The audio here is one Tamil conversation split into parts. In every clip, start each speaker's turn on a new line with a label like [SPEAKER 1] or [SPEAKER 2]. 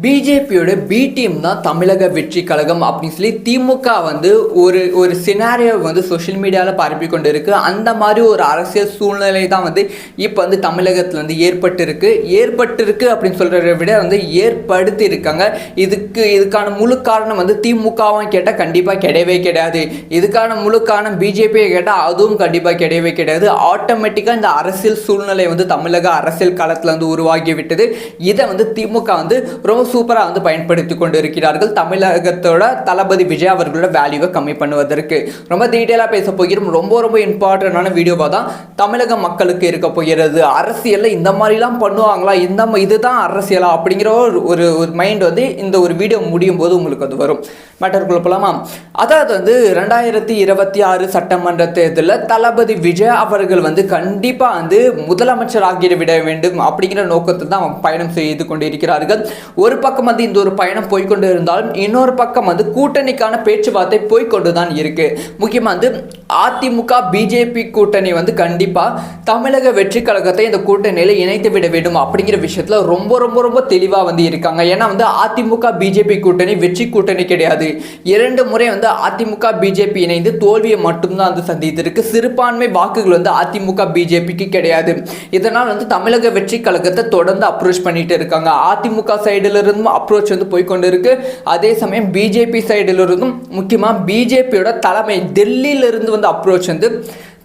[SPEAKER 1] பிஜேபியோட பி டீம் தான் தமிழக வெற்றி கழகம் அப்படின்னு சொல்லி திமுக வந்து ஒரு சினாரியோ வந்து சோஷியல் மீடியாவில் பரப்பி கொண்டு இருக்கு. அந்த மாதிரி ஒரு அரசியல் சூழ்நிலை தான் வந்து இப்போ வந்து தமிழகத்தில் வந்து ஏற்பட்டிருக்கு அப்படின்னு சொல்கிறத விட வந்து ஏற்படுத்தி இருக்காங்க. இதுக்கான முழு காரணம் வந்து திமுகவும் கேட்டால் கண்டிப்பாக கிடையாது. இதுக்கான முழு காரணம் பிஜேபியை கேட்டால் அதுவும் கண்டிப்பாக கிடையாது. ஆட்டோமேட்டிக்காக இந்த அரசியல் சூழ்நிலை வந்து தமிழக அரசியல் காலத்தில் வந்து உருவாகிவிட்டது. இதை வந்து திமுக வந்து ரொம்ப சூப்பராக வந்து பயன்படுத்தி கொண்டு இருக்கிறார்கள். தமிழகத்தோட தளபதி விஜய் அவர்களோட வேல்யூவை கம்மி பண்ணுவதற்கு ரொம்ப டீட்டெயிலாக பேச போகிறோம். ரொம்ப இம்பார்ட்டண்டான வீடியோவாக தான் தமிழக மக்களுக்கு இருக்க போகிறது. அரசியலில் இந்த மாதிரிலாம் பண்ணுவாங்களா, இதுதான் அரசியலா அப்படிங்கிற ஒரு மைண்ட் வந்து இந்த ஒரு வீடியோ முடியும் போது உங்களுக்கு அது வரும். மேட்டருக்குள்ள போலாமா? அதாவது வந்து 2026 சட்டமன்ற தேர்தலில் தளபதி விஜய் அவர்கள் வந்து கண்டிப்பாக வந்து முதலமைச்சர் ஆகிவிட வேண்டும் அப்படிங்கிற நோக்கத்தில் தான் பயணம் செய்து கொண்டு இருக்கிறார்கள். ஒரு பக்கம் வந்து இந்த ஒரு பயணம் போய்கொண்டு இருந்தாலும் இன்னொரு பக்கம் வந்து கூட்டணிக்கான பேச்சுவார்த்தை போய்கொண்டு தான் இருக்கு. முக்கியமாக வந்து அதிமுக பிஜேபி கூட்டணி வந்து கண்டிப்பாக தமிழக வெற்றி கழகத்தை இந்த கூட்டணியில் இணைத்து விட வேண்டும் அப்படிங்கிற விஷயத்தில் ரொம்ப தெளிவாக வந்து இருக்காங்க. ஏன்னா வந்து அதிமுக பிஜேபி கூட்டணி வெற்றி கூட்டணி கிடையாது. 2 முறை வந்து அதிமுக பிஜேபி இணைந்து தோல்வியை மட்டும்தான் வந்து சந்தித்திருக்கு. சிறுபான்மை வாக்குகள் வந்து அதிமுக பிஜேபிக்கு கிடையாது. இதனால் வந்து தமிழக வெற்றி கழகத்தை தொடர்ந்து அப்ரோச் பண்ணிட்டு இருக்காங்க. அதிமுக சைடுல இருந்தும் அப்ரோச் வந்து போய்கொண்டு இருக்கு. அதே சமயம் பிஜேபி சைடுல இருந்தும் முக்கியமாக பிஜேபியோட தலைமை டெல்லியில இருந்து வந்து அப்ரோச் வந்து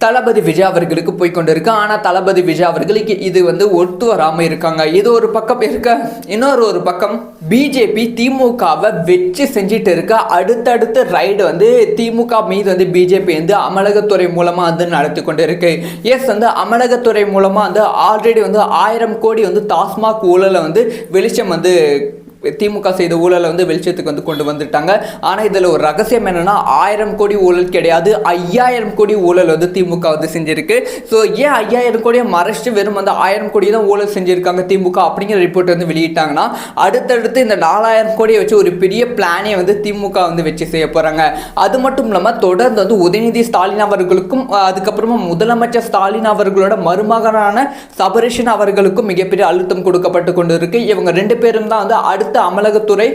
[SPEAKER 1] தளபதி விஜய் அவர்களுக்கு போய்கொண்டிருக்கு. ஆனால் தளபதி விஜய் அவர்களுக்கு இது வந்து ஒத்து வராமல் இருக்காங்க. இது ஒரு பக்கம் இருக்க, இன்னொரு பக்கம் பிஜேபி திமுகவை வச்சு செஞ்சுட்டு இருக்க. அடுத்தடுத்த ரைடு வந்து திமுக மீது வந்து பிஜேபி வந்து அமலாக்கத்துறை மூலமாக வந்து நடத்தி கொண்டு இருக்கு. வந்து அமலாக்கத்துறை மூலமாக வந்து ஆல்ரெடி வந்து 1000 கோடி வந்து டாஸ்மாக் ஊழலை வந்து வெளிச்சம் வந்து திமுக செய்த ஊழலை வந்து வெளிச்சத்துக்கு வந்து கொண்டு வந்துட்டாங்க. ஆனால் இதில் ஒரு ரகசியம் என்னன்னா 1000 கோடி ஊழல் கிடையாது, 5000 கோடி ஊழல் வந்து திமுக வந்து செஞ்சிருக்கு. ஸோ ஏன் 5000 கோடியை மறைச்சிட்டு வெறும் வந்து 1000 கோடி தான் ஊழல் செஞ்சிருக்காங்க திமுக அப்படிங்கிற ரிப்போர்ட் வந்து வெளியிட்டாங்கன்னா அடுத்தடுத்து இந்த 4000 கோடியை வச்சு ஒரு பெரிய பிளானே வந்து திமுக வந்து வச்சு செய்ய போறாங்க. அது மட்டும் இல்லாமல் தொடர்ந்து வந்து உதயநிதி ஸ்டாலின் அவர்களுக்கும் அதுக்கப்புறமா முதலமைச்சர் ஸ்டாலின் அவர்களோட மருமகனான சபரீஷன் அவர்களுக்கும் மிகப்பெரிய அழுத்தம் கொடுக்கப்பட்டு கொண்டு இருக்கு. இவங்க 2 பேரும் தான் வந்து அடுத்த அமலாக்கத்துறை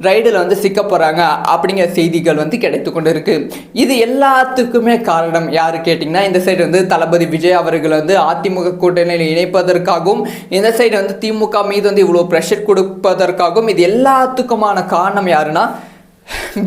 [SPEAKER 1] ரைடில் வந்து சிக்க போறாங்க அப்படிங்கிற செய்திகள் வந்து கிடைத்து கொண்டு இருக்கு. இது எல்லாத்துக்குமே காரணம் யாரு கேட்டிங்கன்னா, இந்த சைடு வந்து தளபதி விஜய் அவர்கள் வந்து அதிமுக கூட்டணியில் இணைப்பதற்காகவும் இந்த சைடு வந்து திமுக மீது வந்து இவ்வளோ ப்ரெஷர் கொடுப்பதற்காகவும் இது எல்லாத்துக்குமான காரணம் யாருன்னா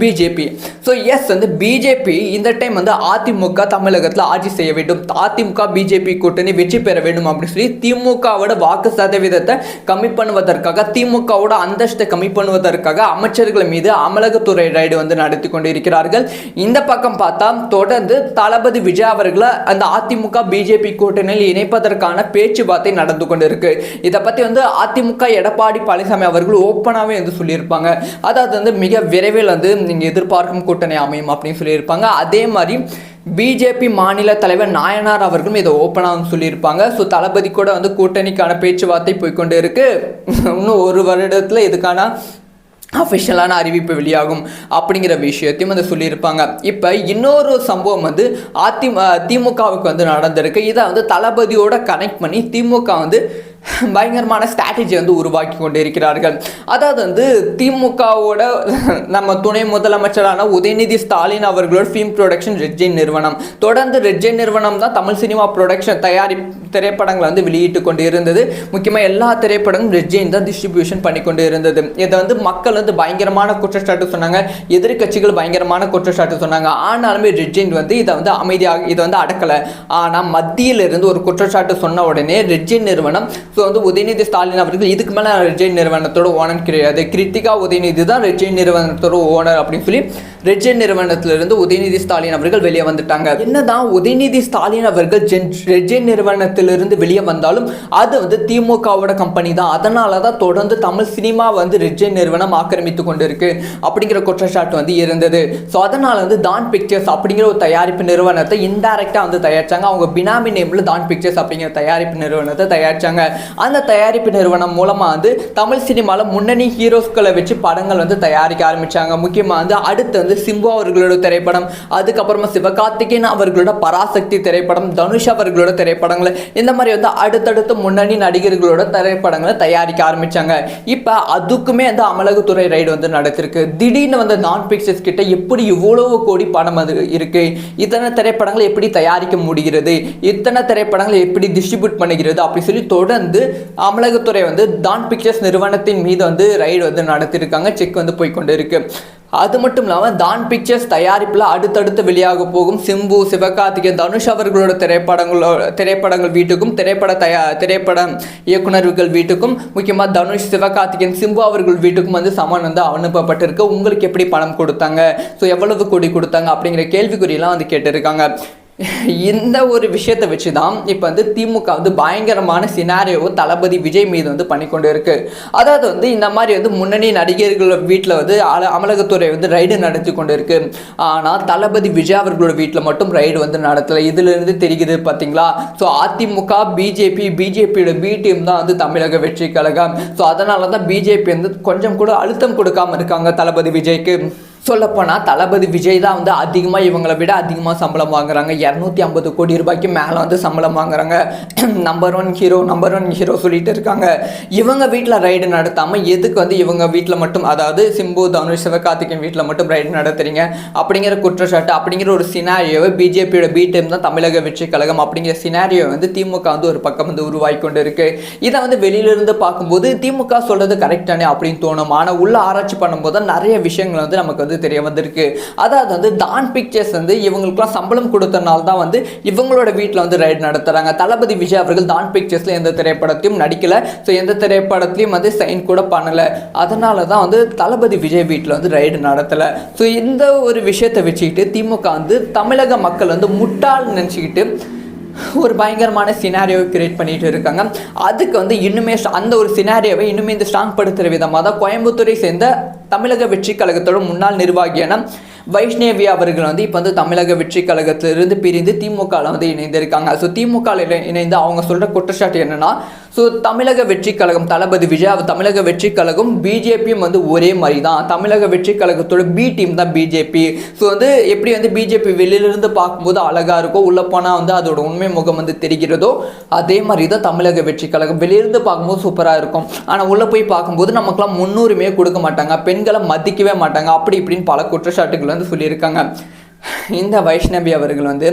[SPEAKER 1] பிஜேபி. ஸோ வந்து பிஜேபி இந்த டைம் வந்து அதிமுக தமிழகத்தில் ஆட்சி செய்ய வேண்டும், அதிமுக பிஜேபி கூட்டணி வெற்றி பெற வேண்டும் அப்படின்னு சொல்லி திமுகவோட வாக்கு சதவீதத்தை கம்மி பண்ணுவதற்காக, திமுகவோட அந்தஸ்தை கம்மி பண்ணுவதற்காக அமைச்சர்கள் மீது அமலாக்கத்துறை ரைடு வந்து நடத்தி கொண்டு இருக்கிறார்கள். இந்த பக்கம் பார்த்தா தொடர்ந்து தளபதி விஜய் அவர்களை அந்த அதிமுக பிஜேபி கூட்டணியில் இணைப்பதற்கான பேச்சுவார்த்தை நடந்து கொண்டு இருக்கு. இதை பற்றி வந்து அதிமுக எடப்பாடி பழனிசாமி அவர்கள் ஓப்பனாகவே வந்து சொல்லியிருப்பாங்க. அதாவது வந்து மிக விரைவில் வந்து நீங்க எதிர்பார்க்கும் கூட்டணி அமையும் அப்படின்னு சொல்லியிருப்பாங்க. அதே மாதிரி பிஜேபி மாநில தலைவர் நாயனார் அவர்களும் இதை ஓப்பனாக சொல்லியிருப்பாங்க. ஸோ தளபதி கூட வந்து கூட்டணிக்கான பேச்சுவார்த்தை போய்கொண்டு இருக்கு. இன்னும் 1 வருடத்தில் இதுக்கான அஃபிஷியலான அறிவிப்பு வெளியாகும் அப்படிங்கிற விஷயத்தையும் வந்து சொல்லியிருப்பாங்க. இப்போ இன்னொரு சம்பவம் வந்து திமுகவுக்கு வந்து நடந்திருக்கு. இதை வந்து தளபதியோட கனெக்ட் பண்ணி திமுக வந்து பயங்கரமான ஸ்ட்ராட்டஜி வந்து உருவாக்கி கொண்டு இருக்கிறார்கள். அதாவது வந்து திமுகவோட நம்ம துணை முதலமைச்சரான உதயநிதி ஸ்டாலின் அவர்களோட ஃபிலிம் ப்ரொடக்ஷன் ரெட் ஜெயின் நிறுவனம், தொடர்ந்து ரெட் ஜெயின் நிறுவனம் தான் தமிழ் சினிமா ப்ரொடக்ஷன் திரைப்படங்களை வந்து வெளியிட்டு கொண்டு இருந்தது. முக்கியமாக எல்லா திரைப்படங்களும் ரெட் ஜெயின் தான் டிஸ்ட்ரிபியூஷன் பண்ணி கொண்டு இருந்தது. இதை வந்து மக்கள் வந்து பயங்கரமான குற்றச்சாட்டு சொன்னாங்க, எதிர்கட்சிகள் பயங்கரமான குற்றச்சாட்டு சொன்னாங்க. ஆனாலுமே ரெட் ஜெயின் வந்து இதை வந்து அமைதியாக இதை வந்து அடக்கலை. ஆனால் மத்தியில் இருந்து ஒரு குற்றச்சாட்டு சொன்ன உடனே ரெட் ஜெயின் நிறுவனம், ஸோ வந்து உதயநிதி ஸ்டாலின் அவர்கள் இதுக்கு மேலே ரெட் ஜெயின் நிறுவனத்தோட ஓனர் கிடையாது, கிருத்திகா உதயநிதி தான் ரெட் ஜெயின் நிறுவனத்தோட ஓனர் அப்படின்னு சொல்லி ரெட் ஜெயின் நிறுவனத்திலிருந்து உதயநிதி ஸ்டாலின் அவர்கள் வெளியே வந்துட்டாங்க. என்னதான் உதயநிதி ஸ்டாலின் அவர்கள் ரெட் ஜெயின் நிறுவனத்திலிருந்து வெளியே வந்தாலும் அது வந்து திமுகவோட கம்பெனி தான். அதனால தான் தொடர்ந்து தமிழ் சினிமா வந்து ரெட் ஜெயின் நிறுவனம் ஆக்கிரமித்து கொண்டு இருக்கு அப்படிங்கிற குற்றச்சாட்டு வந்து இருந்தது. ஸோ அதனால வந்து டான் பிக்சர்ஸ் அப்படிங்கிற ஒரு தயாரிப்பு நிறுவனத்தை இன்டைரக்டாக வந்து தயாரிச்சாங்க. அவங்க பினாமி நேமில் டான் பிக்சர்ஸ் அப்படிங்கிற தயாரிப்பு நிறுவனத்தை தயாரிச்சாங்க. அந்த தயாரிப்பு நிறுவனம் மூலமாக வந்து தமிழ் சினிமாவில் முன்னணி ஹீரோஸ்களை வச்சு படங்கள் வந்து தயாரிக்க ஆரம்பித்தாங்க. முக்கியமாக வந்து அடுத்து வந்து வந்து சிம்பு அவர்களோட திரைப்படம், அதுக்கப்புறமா சிவகார்த்திகேயன் அவர்களோட பராசக்தி திரைப்படம், தனுஷ் அவர்களோட திரைப்படங்களை, இந்த மாதிரி வந்து அடுத்தடுத்து முன்னணி நடிகர்களோட திரைப்படங்களை தயாரிக்க ஆரம்பிச்சாங்க. இப்போ அதுக்குமே வந்து அமலாக்கத்துறை ரைடு வந்து நடத்திருக்கு. திடீர்னு வந்து நான் பிக்சர்ஸ் கிட்ட எப்படி இவ்வளவு கோடி பணம் அது இருக்கு, இத்தனை திரைப்படங்களை எப்படி தயாரிக்க முடிகிறது, இத்தனை திரைப்படங்களை எப்படி டிஸ்ட்ரிபியூட் பண்ணுகிறது அப்படி சொல்லி தொடர்ந்து அமலாக்கத்துறை வந்து டான் பிக்சர்ஸ் நிறுவனத்தின் மீது வந்து ரைடு வந்து நடத்திருக்காங்க. செக் வந்து போய்கொண்டு இருக்கு. அது மட்டும் இல்லாமல் டான் பிக்சர்ஸ் தயாரிப்பில் அடுத்தடுத்து வெளியாக போகும் சிம்பு, சிவகார்த்திகேயன், தனுஷ் அவர்களோட திரைப்படங்கள் வீட்டுக்கும், திரைப்பட இயக்குநர்கள் வீட்டுக்கும், முக்கியமாக தனுஷ், சிவகார்த்திகேயன், சிம்பு அவர்கள் வீட்டுக்கும் வந்து சமன் வந்து அனுப்பப்பட்டிருக்கு. உங்களுக்கு எப்படி பணம் கொடுத்தாங்க, ஸோ எவ்வளவு கோடி கொடுத்தாங்க அப்படிங்கிற கேள்விக்குறியெல்லாம் வந்து கேட்டிருக்காங்க. இந்த ஒரு விஷயத்தை வச்சு தான் இப்போ வந்து திமுக வந்து பயங்கரமான சினாரியோ தளபதி விஜய் மீது வந்து பண்ணிக்கொண்டு இருக்கு. அதாவது வந்து இந்த மாதிரி வந்து முன்னணி நடிகர்கள் வீட்டில் வந்து அமலாக்கத்துறை வந்து ரைடு நடத்தி கொண்டு இருக்கு. ஆனால் தளபதி விஜய் அவர்களோட வீட்டில் மட்டும் ரைடு வந்து நடத்தலை. இதுலேருந்து தெரியுது பார்த்தீங்களா? ஸோ அதிமுக, பிஜேபியோட பி டீம் தான் வந்து தமிழக வெற்றி கழகம். ஸோ அதனால தான் பிஜேபி வந்து கொஞ்சம் கூட அழுத்தம் கொடுக்காம இருக்காங்க தளபதி விஜய்க்கு. சொல்லப்போனால் தளபதி விஜய் தான் வந்து அதிகமாக இவங்களை விட அதிகமாக சம்பளம் வாங்குறாங்க. 250 கோடி ரூபாய்க்கு மேலே வந்து சம்பளம் வாங்குறாங்க. நம்பர் ஒன் ஹீரோ சொல்லிட்டு இருக்காங்க. இவங்க வீட்டில் ரைடு நடத்தாமல் எதுக்கு வந்து இவங்க வீட்டில் மட்டும், அதாவது சிம்பு, தனுஷ், சிவகார்த்திகேயன் வீட்டில் மட்டும் ரைடு நடத்துறீங்க அப்படிங்கிற குற்றச்சாட்டு, அப்படிங்கிற ஒரு சினாரியோவை பிஜேபியோட பி டீம் தான் தமிழக வெற்றி கழகம் அப்படிங்கிற சினாரியோ வந்து திமுக வந்து ஒரு பக்கம் வந்து உருவாகி கொண்டு இருக்கு. இதை வந்து வெளியிலிருந்து பார்க்கும்போது திமுக சொல்றது கரெக்டானே அப்படின்னு தோணும். ஆனால் உள்ள ஆராய்ச்சி பண்ணும்போது தான் நிறைய விஷயங்கள் வந்து நமக்கு வந்து தெரிய வந்திருக்கு. அதாவது வந்து டான் பிக்சர்ஸ் வந்து இவங்களுக்குலாம் சம்பளம் கொடுத்தனால தான் வந்து இவங்களோட வீட்டில் வந்து ரைடு நடத்துறாங்க. தளபதி விஜய் அவர்கள் டான் பிக்சர்ஸ்ல எந்த திரைப்படத்தையும் நடிக்கல. ஸோ எந்த திரைப்படத்தையும் வந்து சைன் கூட பண்ணல. அதனால தான் வந்து தளபதி விஜய் வீட்டில் வந்து ரைடு நடத்தலை. ஸோ இந்த ஒரு விஷயத்தை வச்சுக்கிட்டு திமுக வந்து தமிழக மக்கள் வந்து முட்டாள் நினச்சிக்கிட்டு ஒரு பயங்கரமான சினாரியோவை கிரியேட் பண்ணிட்டு இருக்காங்க. அதுக்கு வந்து இன்னுமே அந்த ஒரு சினாரியோவை இன்னுமே இந்த ஸ்ட்ராங் படுத்துகிற விதமாக தான் கோயம்புத்தூரை சேர்ந்த தமிழக வெற்றி கழகத்தோட முன்னாள் நிர்வாகியான வைஷ்ணவி அவர்கள் வந்து இப்போ வந்து தமிழக வெற்றி கழகத்திலிருந்து பிரிந்து திமுகவில் வந்து இணைந்திருக்காங்க. ஸோ திமுகவில் இணைந்து அவங்க சொல்கிற குற்றச்சாட்டு என்னன்னா, ஸோ தமிழக வெற்றி கழகம் தளபதி விஜய், தமிழக வெற்றி கழகம் பிஜேபியும் வந்து ஒரே மாதிரி தான். தமிழக வெற்றி கழகத்தோட பி டீம் தான் பிஜேபி. ஸோ வந்து எப்படி வந்து பிஜேபி வெளியிலிருந்து பார்க்கும்போது அழகாக இருக்கோ, உள்ளே போனால் வந்து அதோட உண்மை முகம் வந்து தெரிகிறதோ, அதே மாதிரி தான் தமிழக வெற்றி கழகம் வெளியிருந்து பார்க்கும்போது சூப்பராக இருக்கும். ஆனால் உள்ளே போய் பார்க்கும்போது நமக்குலாம் முன்னுரிமையே கொடுக்க மாட்டாங்க, பெண்களை மதிக்கவே மாட்டாங்க, அப்படி இப்படின்னு பல குற்றச்சாட்டுகள் வந்து சொல்லியிருக்காங்க. இந்த வைஷ்ணவி அவர்கள் வந்து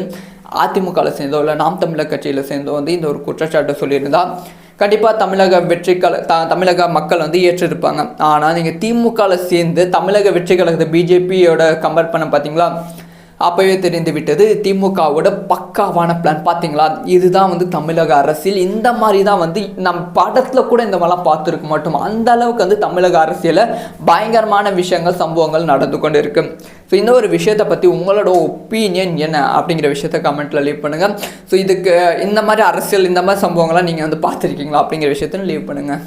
[SPEAKER 1] அதிமுகவில் சேர்ந்தோ இல்லை நாம் தமிழர் கட்சியில் சேர்ந்தோ வந்து இந்த ஒரு குற்றச்சாட்டை சொல்லியிருந்தா கண்டிப்பாக தமிழக மக்கள் வந்து ஏற்றிருப்பாங்க. ஆனால் நீங்கள் திமுகவில் சேர்ந்து தமிழக வெற்றி கழகத்தை பிஜேபியோட கம்பேர் பண்ண பார்த்தீங்களா, அப்போவே தெரிந்து விட்டது திமுகவோட பக்காவான பிளான். பார்த்தீங்களா, இதுதான் வந்து தமிழக அரசியல். இந்த மாதிரி தான் வந்து நம்ம படத்தில் கூட இந்த மாதிரிலாம் பார்த்துருக்க மாட்டோம். அந்த அளவுக்கு வந்து தமிழக அரசியலில் பயங்கரமான விஷயங்கள், சம்பவங்கள் நடந்து கொண்டு இருக்கு. ஸோ இந்த ஒரு விஷயத்தை பற்றி உங்களோட ஒப்பீனியன் என்ன அப்படிங்கிற விஷயத்த கமெண்ட்டில் லீவ் பண்ணுங்கள். ஸோ இதுக்கு இந்த மாதிரி அரசியல், இந்த மாதிரி சம்பவங்கள்லாம் நீங்கள் வந்து பார்த்துருக்கீங்களா அப்படிங்கிற விஷயத்தையும் லீவ் பண்ணுங்கள்.